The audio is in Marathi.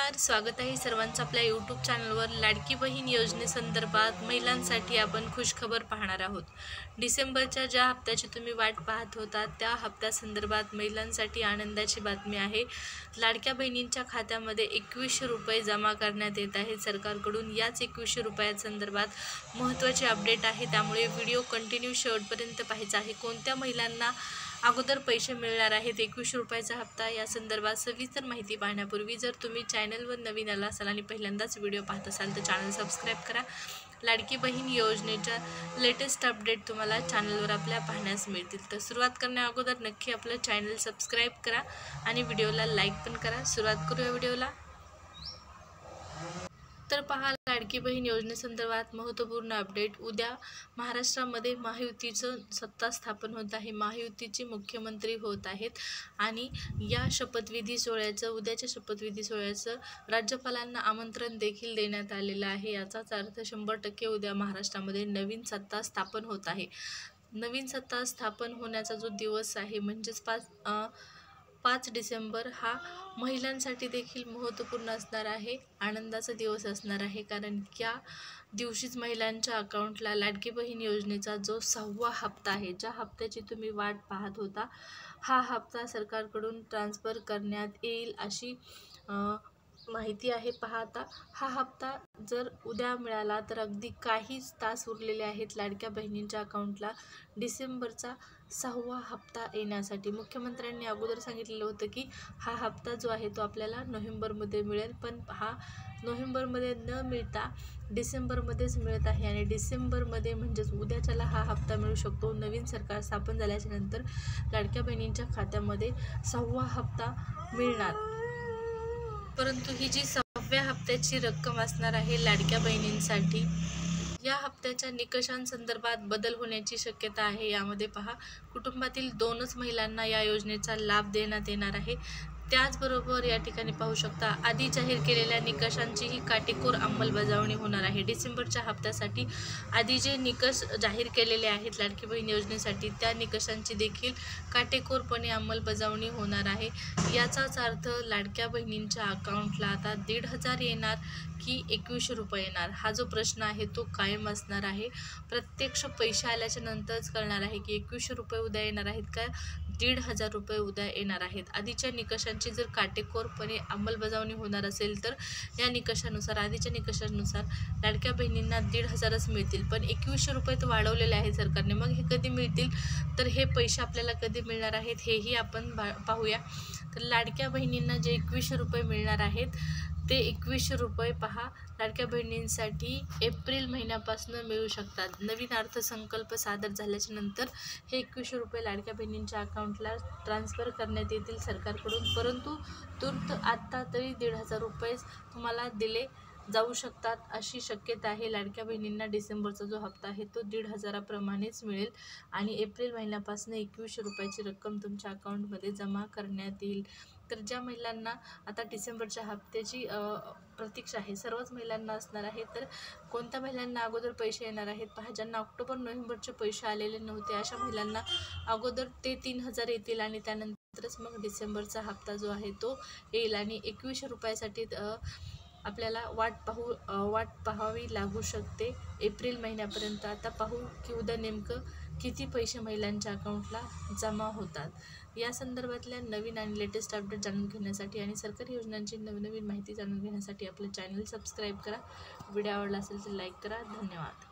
नमस्कार, स्वागत आहे सर्वांचं आपल्या यूट्यूब चॅनलवर। लाडकी बहीण योजनेसंदर्भात महिलांसाठी आपण खुशखबर पाहणार आहोत। डिसेंबरच्या ज्या हप्त्याची तुम्ही वाट पाहत होता त्या हप्त्यासंदर्भात महिलांसाठी आनंदाची बातमी आहे। लाडक्या बहिणींच्या खात्यामध्ये 2100 रुपये जमा करण्यात येत आहेत सरकारकडून। याच 2100 रुपयांसंदर्भात महत्त्वाची अपडेट आहे, त्यामुळे व्हिडिओ कंटिन्यू शेवटपर्यंत पाहायचा आहे। कोणत्या महिलांना अगोदर पैसे मिळणार आहेत 2100 रुपयाचा हप्ता, या संदर्भात सविस्तर माहिती पाहण्यापूर्वी जर तुम्ही चॅनलवर नवीन आला असाल आणि पहिल्यांदाच व्हिडिओ पाहत असाल तर चॅनल सबस्क्राईब करा। लाडकी बहीण योजनेच्या लेटेस्ट अपडेट तुम्हाला चॅनलवर आपल्या पाहण्यास मिळतील। तर सुरुवात करण्या अगोदर नक्की आपलं चॅनल सबस्क्राईब करा आणि व्हिडिओला लाईक पण करा। सुरुवात करूया व्हिडिओला। तर पहा, लाडकी बहीण योजनेसंदर्भात महत्त्वपूर्ण अपडेट। उद्या महाराष्ट्रामध्ये महायुतीचं सत्ता स्थापन होत आहे। महायुतीचे मुख्यमंत्री होत आहेत आणि या शपथविधी सोहळ्याचं, उद्याच्या शपथविधी सोहळ्याचं राज्यपालांना आमंत्रण देखील देण्यात आलेलं आहे। याचाच अर्थ 100% उद्या महाराष्ट्रामध्ये नवीन सत्ता स्थापन होत आहे। नवीन सत्ता स्थापन होण्याचा जो दिवस आहे म्हणजेच 5 डिसेंबर हा महिलांसाठी देखील महत्त्वपूर्ण असणार आहे, आनंदाचा दिवस असणार आहे। कारण या दिवशीच महिलांच्या अकाउंटला लाडकी बहीण योजनेचा जो 6वा हप्ता आहे, ज्या हप्त्याची तुम्ही वाट पाहत होता, हा हप्ता सरकारकडून ट्रान्सफर करण्यात येईल अशी माहिती आहे। पहा, आता हा हप्ता जर उद्या मिळाला तर अगदी काहीच तास उरलेले आहेत लाडक्या बहिणींच्या अकाउंटला डिसेंबरचा 6वा हप्ता येण्यासाठी। मुख्यमंत्र्यांनी अगोदर सांगितलेलं होतं की हा हप्ता जो आहे तो आपल्याला नोव्हेंबरमध्ये मिळेल, पण हा नोव्हेंबरमध्ये न मिळता डिसेंबरमध्येच मिळत आहे आणि डिसेंबरमध्ये म्हणजेच उद्याच्याला हा हप्ता मिळू शकतो। नवीन सरकार स्थापन झाल्याच्या नंतर लाडक्या बहिणींच्या खात्यामध्ये 6वा हप्ता मिळणार, परंतु ही जी 6व्या हप्त्याची रक्कम असणार आहे लाडक्या बहिणींसाठी, या हप्त्याच्या निकषांसंदर्भात बदल होण्याची शक्यता आहे। यामध्ये पहा, कुटुंबातील 2च महिलांना या योजनेचा लाभ देण्यात येणार आहे। त्याचबरोबर या ठिकाणी पाहू शकता, आधी जाहीर केलेल्या निकषांचीही काटेकोर अंमलबजावणी होणार आहे। डिसेंबरच्या हप्त्यासाठी आधी जे निकष जाहीर केलेले आहेत लाडकी बहीण योजनेसाठी, त्या निकषांची देखील काटेकोरपणे अंमलबजावणी होणार आहे। याचाच अर्थ लाडक्या बहिणींच्या अकाउंटला आता 1500 येणार की 2100 रुपये येणार, हा जो प्रश्न आहे तो कायम असणार आहे। प्रत्यक्ष पैसे आल्याच्या नंतरच कळणार आहे की 2100 रुपये उद्या येणार आहेत का 1500 रुपये उद्या येणार आहेत। आधीच्या निकषांची जर काटेकोरपणे अंमलबजावणी होणार असेल तर या निकषानुसार, आधीच्या निकषानुसार लाडक्या बहिणींना 1500च मिळतील, पण 2100 रुपये तर वाढवलेले आहेत सरकारने। मग हे कधी मिळतील, तर हे पैसे आपल्याला कधी मिळणार आहेत हेही आपण पाहूया। तर लाडक्या बहिणींना जे 2100 रुपये मिळणार आहेत ते 2100 रुपये पहा, लाडक्या बहिणींसाठी एप्रिल महिन्यापासून मिळू शकतात। नवीन अर्थसंकल्प सादर झाल्याच्या नंतर हे 2100 रुपये लाडक्या बहिणींच्या अकाउंटला ट्रान्सफर करण्यात येतील सरकारकडून, परंतु तूर्त आत्ता तरी 1500 रुपये तुम्हाला दिले जाऊ शकतात अशी शक्यता आहे। लाडक्या बहिणींना डिसेंबरचा जो हप्ता आहे तो 1500 प्रमाणेच मिळेल आणि एप्रिल महिन्यापासून 2100 रुपयाची रक्कम तुमच्या अकाउंटमध्ये जमा करण्यात येईल। तर ज्या महिलांना आता डिसेंबरच्या हप्त्याची प्रतीक्षा आहे, सर्वच महिलांना असणार आहे। तर कोणत्या महिलांना अगोदर पैसे येणार आहेत पहा, ज्यांना ऑक्टोबर नोव्हेंबरचे पैसे आलेले नव्हते अशा महिलांना अगोदर ते 3000 येतील आणि त्यानंतरच मग डिसेंबरचा हप्ता जो आहे तो येईल आणि 2100 रुपयासाठी आपल्याला वाट पाहावी लागू शकते एप्रिल महिन्यापर्यंत। आता पाहू की उद्या नेमकं किती पैसे महिलांच्या अकाउंटला जमा होतात। या संदर्भातल्या नवीन आणि लेटेस्ट अपडेट जाणून घेण्यासाठी आणि सरकारी योजनांची नवीन माहिती जाणून घेण्यासाठी आपलं चॅनल सबस्क्राईब करा। व्हिडिओ आवडला असेल तर लाईक करा। धन्यवाद।